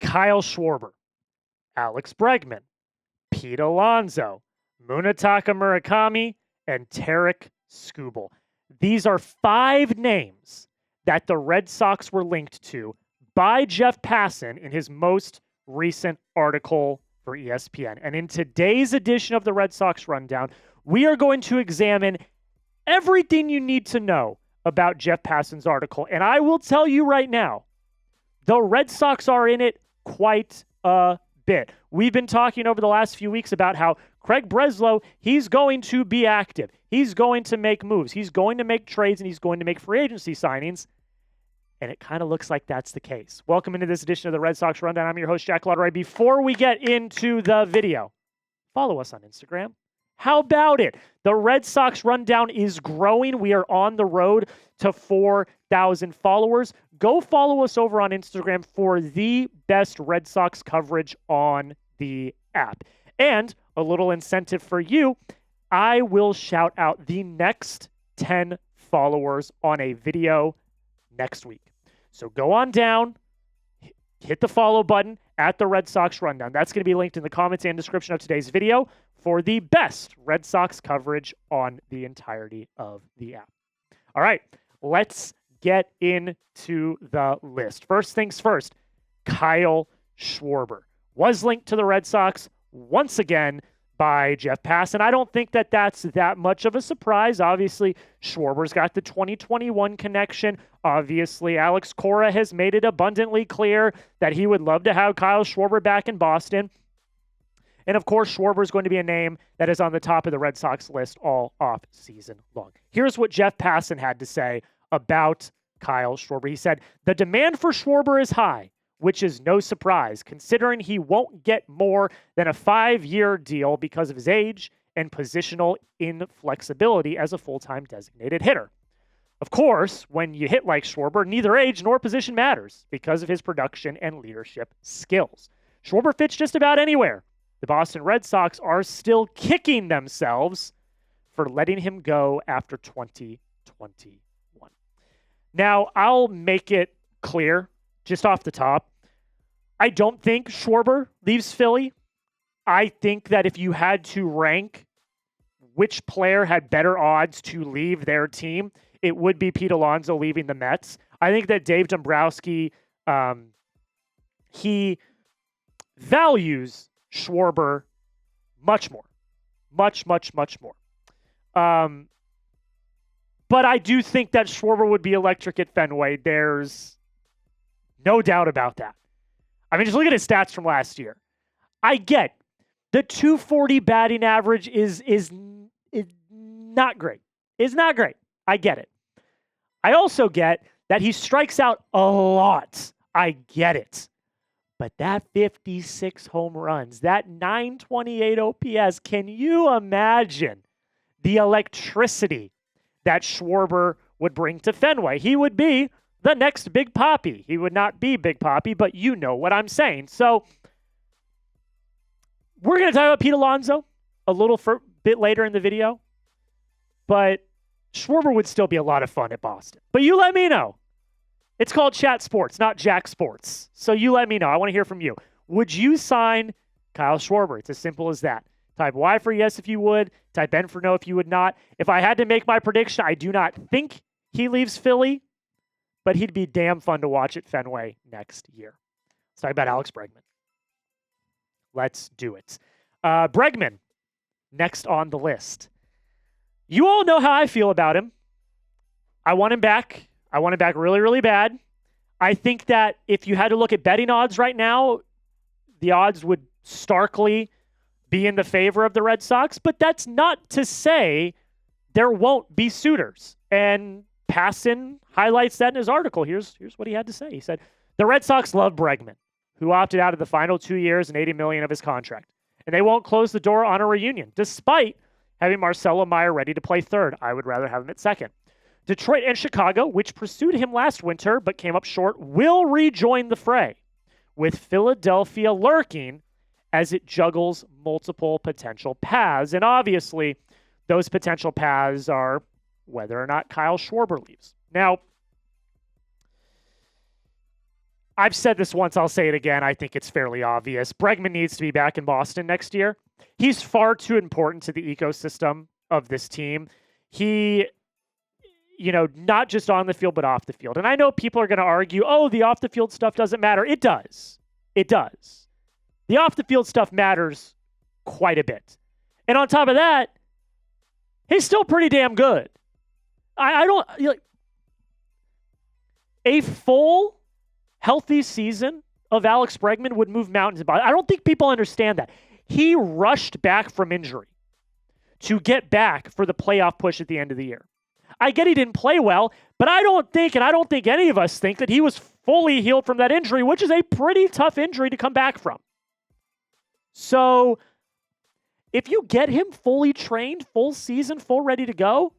Kyle Schwarber, Alex Bregman, Pete Alonso, Munetaka Murakami, and Tarik Skubal. These are 5 names that the Red Sox were linked to by Jeff Passan in his most recent article for ESPN. And in today's edition of the Red Sox Rundown, we are going to examine everything you need to know about Jeff Passan's article. And I will tell you right now, the Red Sox are in it quite a bit. We've been talking over the last few weeks about how Craig Breslow, he's going to be active. He's going to make moves. He's going to make trades, and he's going to make free agency signings. And it kind of looks like that's the case. Welcome into this edition of the Red Sox Rundown. I'm your host, Jack Lotteray. Before we get into the video, follow us on Instagram. How about it? The Red Sox Rundown is growing. We are on the road to 4,000 followers. Go follow us over on Instagram for the best Red Sox coverage on the app. And a little incentive for you, I will shout out the next 10 followers on a video next week. So go on down, hit the follow button at the Red Sox Rundown. That's going to be linked in the comments and description of today's video for the best Red Sox coverage on the entirety of the app. All right, let's get into the list. First things first, Kyle Schwarber was linked to the Red Sox once again by Jeff Passan. I don't think that that's that much of a surprise. Obviously, Schwarber's got the 2021 connection. Obviously, Alex Cora has made it abundantly clear that he would love to have Kyle Schwarber back in Boston. And of course, Schwarber is going to be a name that is on the top of the Red Sox list all off season long. Here's what Jeff Passan had to say about Kyle Schwarber. He said, "The demand for Schwarber is high, which is no surprise, considering he won't get more than a 5-year deal because of his age and positional inflexibility as a full-time designated hitter. Of course, when you hit like Schwarber, neither age nor position matters because of his production and leadership skills. Schwarber fits just about anywhere. The Boston Red Sox are still kicking themselves for letting him go after 2021. Now, I'll make it clear just off the top, I don't think Schwarber leaves Philly. I think that if you had to rank which player had better odds to leave their team, it would be Pete Alonso leaving the Mets. I think that Dave Dombrowski, he values Schwarber much more. Much more. But I do think that Schwarber would be electric at Fenway. There's no doubt about that. I mean, just look at his stats from last year. I get the 240 batting average is not great. It's not great. I get it. I also get that he strikes out a lot. I get it. But that 56 home runs, that 928 OPS, can you imagine the electricity that Schwarber would bring to Fenway? He would be the next Big Papi. He would not be Big Papi, but you know what I'm saying. So we're going to talk about Pete Alonso a little bit later in the video, but Schwarber would still be a lot of fun at Boston. But you let me know. It's called Chat Sports, not Jack Sports. So you let me know. I want to hear from you. Would you sign Kyle Schwarber? It's as simple as that. Type Y for yes if you would. Type N for no if you would not. If I had to make my prediction, I do not think he leaves Philly, but he'd be damn fun to watch at Fenway next year. Let's talk about Alex Bregman. Let's do it. Bregman, next on the list. You all know how I feel about him. I want him back. I want him back really, really bad. I think that if you had to look at betting odds right now, the odds would starkly be in the favor of the Red Sox, but that's not to say there won't be suitors. And Passan highlights that in his article. Here's what he had to say. He said, the Red Sox love Bregman, who opted out of the final 2 years and $80 million of his contract. And they won't close the door on a reunion, despite having Marcelo Meyer ready to play third. I would rather have him at second. Detroit and Chicago, which pursued him last winter but came up short, will rejoin the fray, with Philadelphia lurking as it juggles multiple potential paths. And obviously, those potential paths are whether or not Kyle Schwarber leaves. Now, I've said this once, I'll say it again. I think it's fairly obvious. Bregman needs to be back in Boston next year. He's far too important to the ecosystem of this team. He, not just on the field, but off the field. And I know people are going to argue, oh, the off the field stuff doesn't matter. It does. It does. The off the field stuff matters quite a bit. And on top of that, he's still pretty damn good. I don't, a full healthy season of Alex Bregman would move mountains. I don't think people understand that. He rushed back from injury to get back for the playoff push at the end of the year. I get he didn't play well, but I don't think any of us think that he was fully healed from that injury, which is a pretty tough injury to come back from. So if you get him fully trained, full season, full ready to go,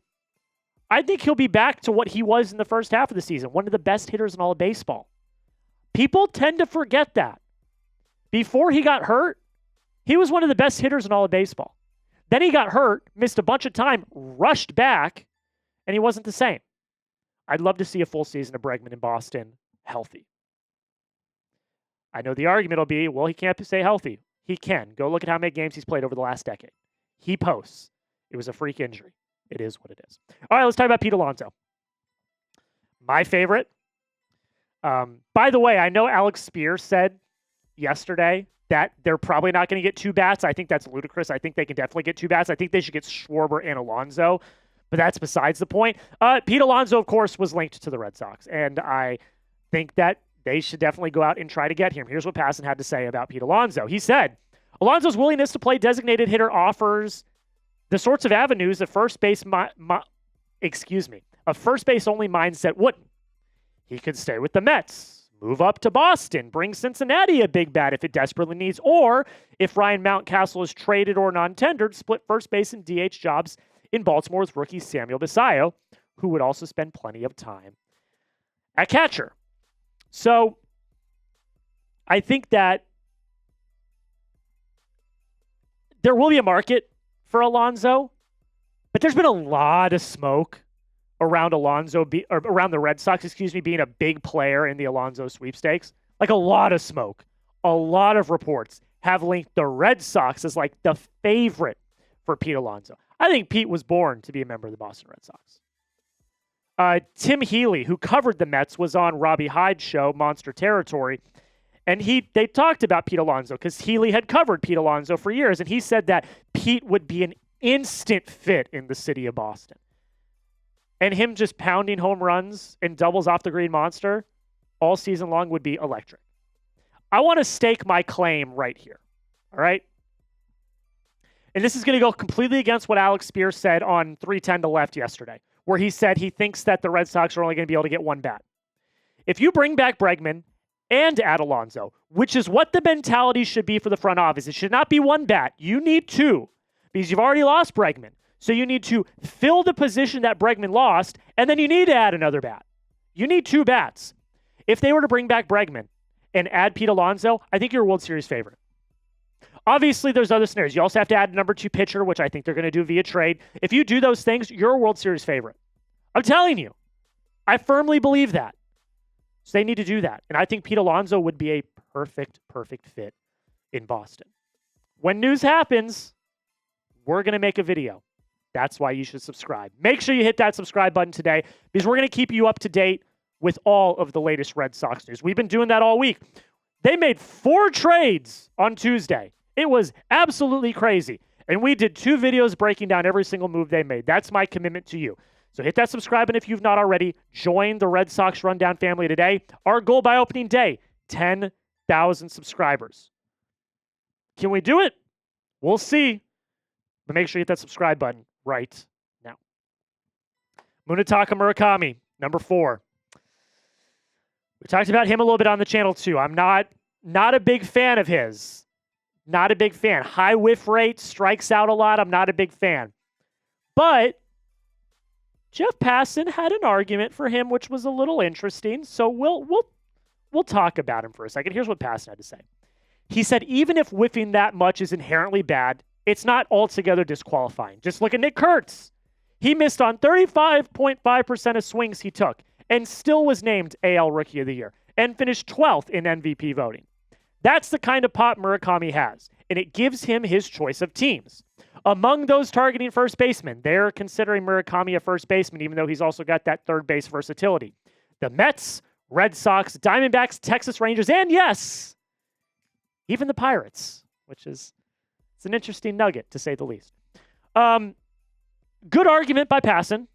I think he'll be back to what he was in the first half of the season, one of the best hitters in all of baseball. People tend to forget that. Before he got hurt, he was one of the best hitters in all of baseball. Then he got hurt, missed a bunch of time, rushed back, and he wasn't the same. I'd love to see a full season of Bregman in Boston healthy. I know the argument will be, well, he can't stay healthy. He can. Go look at how many games he's played over the last decade. He posts. It was a freak injury. It is what it is. All right, let's talk about Pete Alonso. My favorite. By the way, I know Alex Spears said yesterday that they're probably not going to get 2 bats. I think that's ludicrous. I think they can definitely get 2 bats. I think they should get Schwarber and Alonso, but that's besides the point. Pete Alonso, of course, was linked to the Red Sox, and I think that they should definitely go out and try to get him. Here's what Passan had to say about Pete Alonso. He said, Alonso's willingness to play designated hitter offers the sorts of avenues a first base a first base only mindset wouldn't. He could stay with the Mets, move up to Boston, bring Cincinnati a big bat if it desperately needs, or if Ryan Mountcastle is traded or non-tendered, split first base and DH jobs in Baltimore with rookie Samuel Basallo, who would also spend plenty of time at catcher. So I think that there will be a market for Alonso, but there's been a lot of smoke around around the Red Sox, being a big player in the Alonso sweepstakes. Like a lot of smoke. A lot of reports have linked the Red Sox as like the favorite for Pete Alonso. I think Pete was born to be a member of the Boston Red Sox. Tim Healy, who covered the Mets, was on Robbie Hyde's show, Monster Territory, and they talked about Pete Alonso because Healy had covered Pete Alonso for years, and he said that Pete would be an instant fit in the city of Boston. And him just pounding home runs and doubles off the Green Monster all season long would be electric. I want to stake my claim right here, all right? And this is going to go completely against what Alex Spears said on 310 to Left yesterday, where he said he thinks that the Red Sox are only going to be able to get 1 bat. If you bring back Bregman and add Alonso, which is what the mentality should be for the front office, it should not be 1 bat. You need 2 because you've already lost Bregman. So you need to fill the position that Bregman lost, and then you need to add another bat. You need 2 bats. If they were to bring back Bregman and add Pete Alonso, I think you're a World Series favorite. Obviously, there's other scenarios. You also have to add a number 2 pitcher, which I think they're going to do via trade. If you do those things, you're a World Series favorite. I'm telling you. I firmly believe that. So they need to do that. And I think Pete Alonso would be a perfect fit in Boston. When news happens, we're going to make a video. That's why you should subscribe. Make sure you hit that subscribe button today because we're going to keep you up to date with all of the latest Red Sox news. We've been doing that all week. They made 4 trades on Tuesday. It was absolutely crazy. And we did 2 videos breaking down every single move they made. That's my commitment to you. So hit that subscribe button if you've not already. Join the Red Sox Rundown family today. Our goal by opening day, 10,000 subscribers. Can we do it? We'll see. But make sure you hit that subscribe button right now. Munetaka Murakami, number 4. We talked about him a little bit on the channel too. I'm not a big fan of his. Not a big fan. High whiff rate, strikes out a lot. I'm not a big fan. But Jeff Passan had an argument for him, which was a little interesting. So we'll talk about him for a second. Here's what Passan had to say. He said, even if whiffing that much is inherently bad, it's not altogether disqualifying. Just look at Nick Kurtz. He missed on 35.5% of swings he took and still was named AL Rookie of the Year. and finished 12th in MVP voting. That's the kind of pop Murakami has, and it gives him his choice of teams. Among those targeting first baseman, they're considering Murakami a first baseman, even though he's also got that third base versatility. The Mets, Red Sox, Diamondbacks, Texas Rangers, and yes, even the Pirates, which is it's an interesting nugget, to say the least. Good argument by Passan,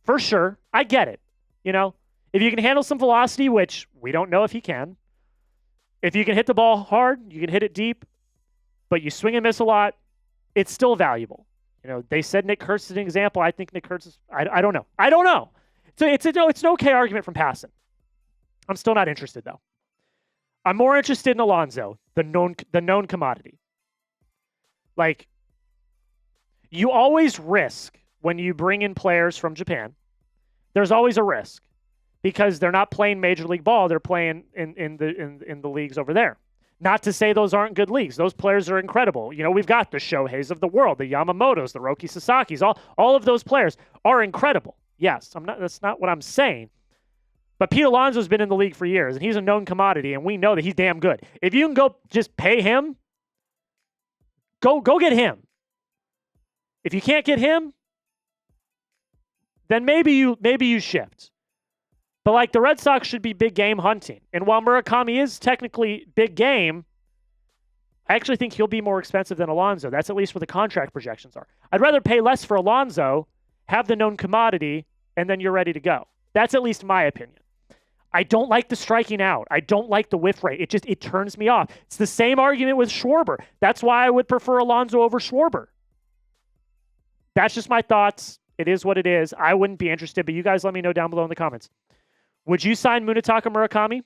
for sure. I get it. You know, if you can handle some velocity, which we don't know if he can, if you can hit the ball hard, you can hit it deep, but you swing and miss a lot, it's still valuable. You know, they said Nick Kurtz is an example. I think Nick Kurtz is, I don't know. I don't know. So it's an okay argument from Passan. I'm still not interested, though. I'm more interested in Alonso, the known commodity. Like, you always risk when you bring in players from Japan. There's always a risk because they're not playing Major League Ball. They're playing in the leagues over there. Not to say those aren't good leagues. Those players are incredible. You know, we've got the Shoheis of the world, the Yamamotos, the Roki Sasakis. All of those players are incredible. Yes, that's not what I'm saying. But Pete Alonso's been in the league for years, and he's a known commodity, and we know that he's damn good. If you can go just pay him, go get him. If you can't get him, then maybe you shift. But like the Red Sox should be big game hunting. And while Murakami is technically big game, I actually think he'll be more expensive than Alonso. That's at least what the contract projections are. I'd rather pay less for Alonso, have the known commodity, and then you're ready to go. That's at least my opinion. I don't like the striking out. I don't like the whiff rate. It turns me off. It's the same argument with Schwarber. That's why I would prefer Alonso over Schwarber. That's just my thoughts. It is what it is. I wouldn't be interested, but you guys let me know down below in the comments. Would you sign Munetaka Murakami?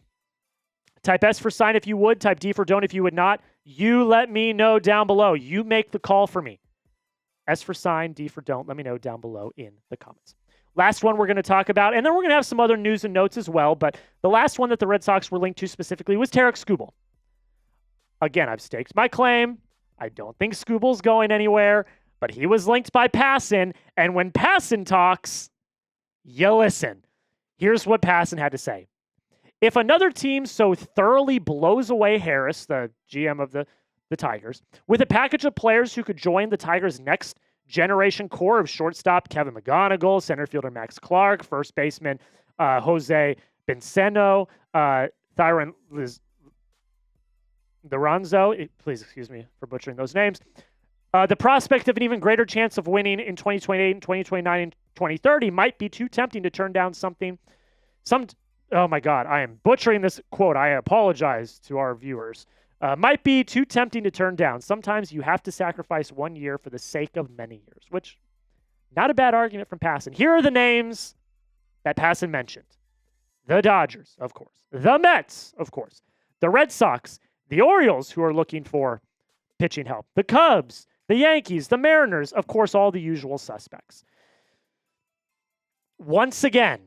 Type S for sign if you would. Type D for don't if you would not. You let me know down below. You make the call for me. S for sign, D for don't. Let me know down below in the comments. Last one we're going to talk about, and then we're going to have some other news and notes as well, but the last one that the Red Sox were linked to specifically was Tarik Skubal. Again, I've staked my claim. I don't think Skubal's going anywhere, but he was linked by Passan, and when Passan talks, you listen. Here's what Passan had to say. If another team so thoroughly blows away Harris, the GM of the Tigers, with a package of players who could join the Tigers' next generation core of shortstop Kevin McGonigal, center fielder Max Clark, first baseman Jose Benceno, Thyron Lorenzo, please excuse me for butchering those names, the prospect of an even greater chance of winning in 2028 and 2029 and 2030 might be too tempting to turn down oh my God, I am butchering this quote. I apologize to our viewers. Might be too tempting to turn down. Sometimes you have to sacrifice 1 year for the sake of many years, which not a bad argument from Passan. Here are the names that Passan mentioned. The Dodgers, of course. The Mets, of course. The Red Sox. The Orioles, who are looking for pitching help. The Cubs. The Yankees. The Mariners. Of course, all the usual suspects. Once again,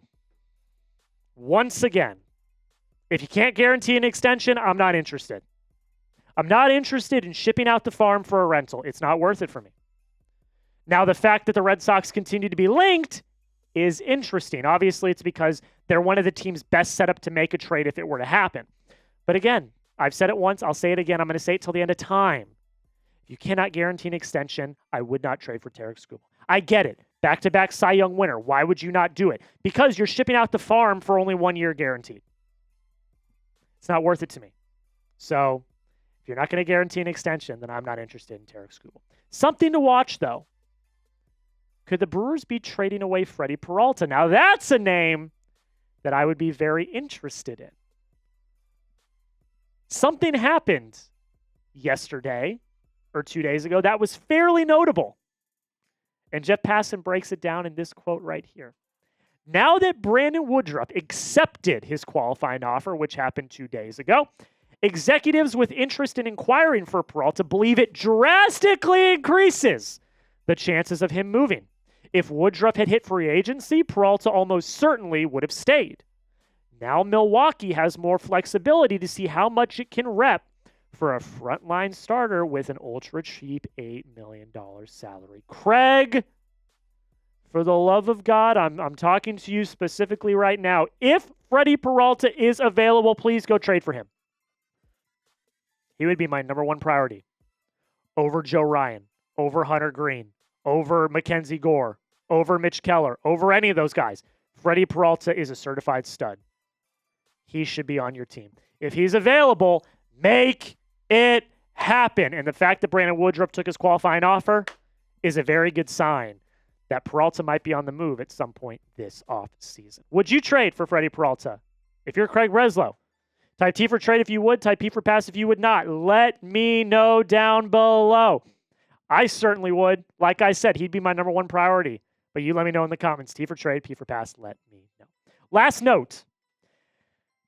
if you can't guarantee an extension, I'm not interested. I'm not interested in shipping out the farm for a rental. It's not worth it for me. Now, the fact that the Red Sox continue to be linked is interesting. Obviously, it's because they're one of the teams best set up to make a trade if it were to happen. But again, I've said it once. I'll say it again. I'm going to say it till the end of time. If you cannot guarantee an extension, I would not trade for Tarik Skubal. I get it. Back-to-back Cy Young winner. Why would you not do it? Because you're shipping out the farm for only 1 year guaranteed. It's not worth it to me. So if you're not going to guarantee an extension, then I'm not interested in Tarik Skubal. Something to watch, though. Could the Brewers be trading away Freddy Peralta? Now, that's a name that I would be very interested in. Something happened yesterday or 2 days ago that was fairly notable. And Jeff Passan breaks it down in this quote right here. Now that Brandon Woodruff accepted his qualifying offer, which happened 2 days ago, executives with interest in inquiring for Peralta believe it drastically increases the chances of him moving. If Woodruff had hit free agency, Peralta almost certainly would have stayed. Now Milwaukee has more flexibility to see how much it can rep for a frontline starter with an ultra-cheap $8 million salary. Craig, for the love of God, I'm talking to you specifically right now. If Freddy Peralta is available, please go trade for him. He would be my number one priority over Joe Ryan, over Hunter Green, over Mackenzie Gore, over Mitch Keller, over any of those guys. Freddy Peralta is a certified stud. He should be on your team. If he's available, make it happen. And the fact that Brandon Woodruff took his qualifying offer is a very good sign that Peralta might be on the move at some point this offseason. Would you trade for Freddy Peralta? If you're Craig Breslow, type T for trade if you would, type P for pass if you would not. Let me know down below. I certainly would. Like I said, he'd be my number one priority. But you let me know in the comments. T for trade, P for pass, let me know. Last note.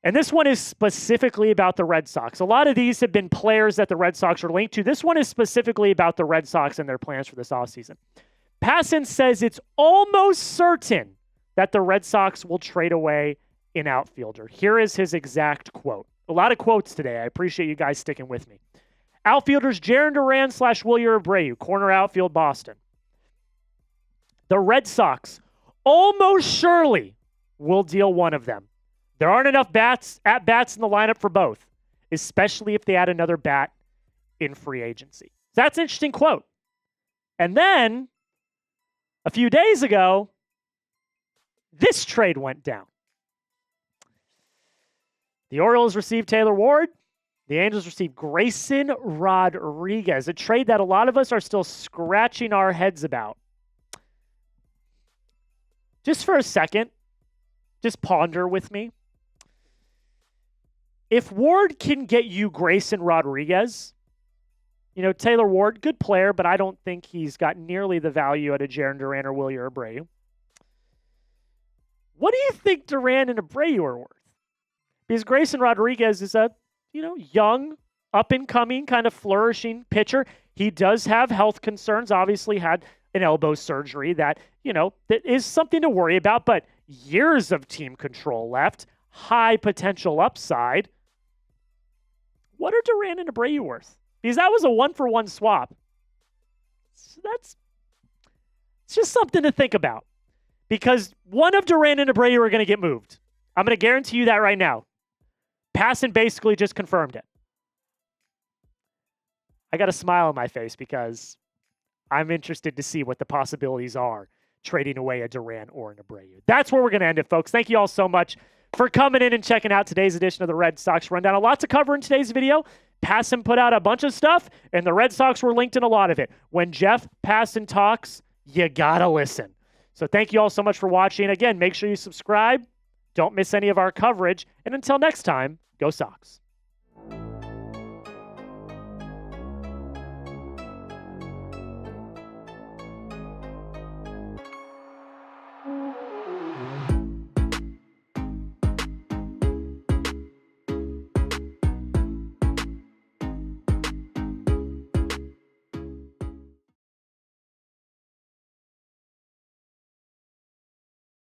And this one is specifically about the Red Sox. A lot of these have been players that the Red Sox are linked to. This one is specifically about the Red Sox and their plans for this offseason. Passan says it's almost certain that the Red Sox will trade away an outfielder. Here is his exact quote. A lot of quotes today. I appreciate you guys sticking with me. Outfielders Jarren Duran / Wilyer Abreu, corner outfield Boston. The Red Sox almost surely will deal one of them. There aren't enough at-bats in the lineup for both, especially if they add another bat in free agency. That's an interesting quote. And then, a few days ago, this trade went down. The Orioles received Taylor Ward. The Angels received Grayson Rodriguez, a trade that a lot of us are still scratching our heads about. Just for a second, just ponder with me. If Ward can get you Grayson Rodriguez, Taylor Ward, good player, but I don't think he's got nearly the value at a Jarren Duran or Wilyer Abreu. What do you think Duran and Abreu are worth? Because Grayson Rodriguez is a, young, up-and-coming, kind of flourishing pitcher. He does have health concerns, obviously had an elbow surgery that, that is something to worry about, but years of team control left, high potential upside. What are Duran and Abreu worth? Because that was a one-for-one swap. So it's just something to think about. Because one of Duran and Abreu are going to get moved. I'm going to guarantee you that right now. Passan basically just confirmed it. I got a smile on my face because I'm interested to see what the possibilities are trading away a Duran or an Abreu. That's where we're going to end it, folks. Thank you all so much for coming in and checking out today's edition of the Red Sox Rundown. A lot to cover in today's video. Passan put out a bunch of stuff, and the Red Sox were linked in a lot of it. When Jeff Passan talks, you got to listen. So thank you all so much for watching. Again, make sure you subscribe. Don't miss any of our coverage. And until next time, go Sox.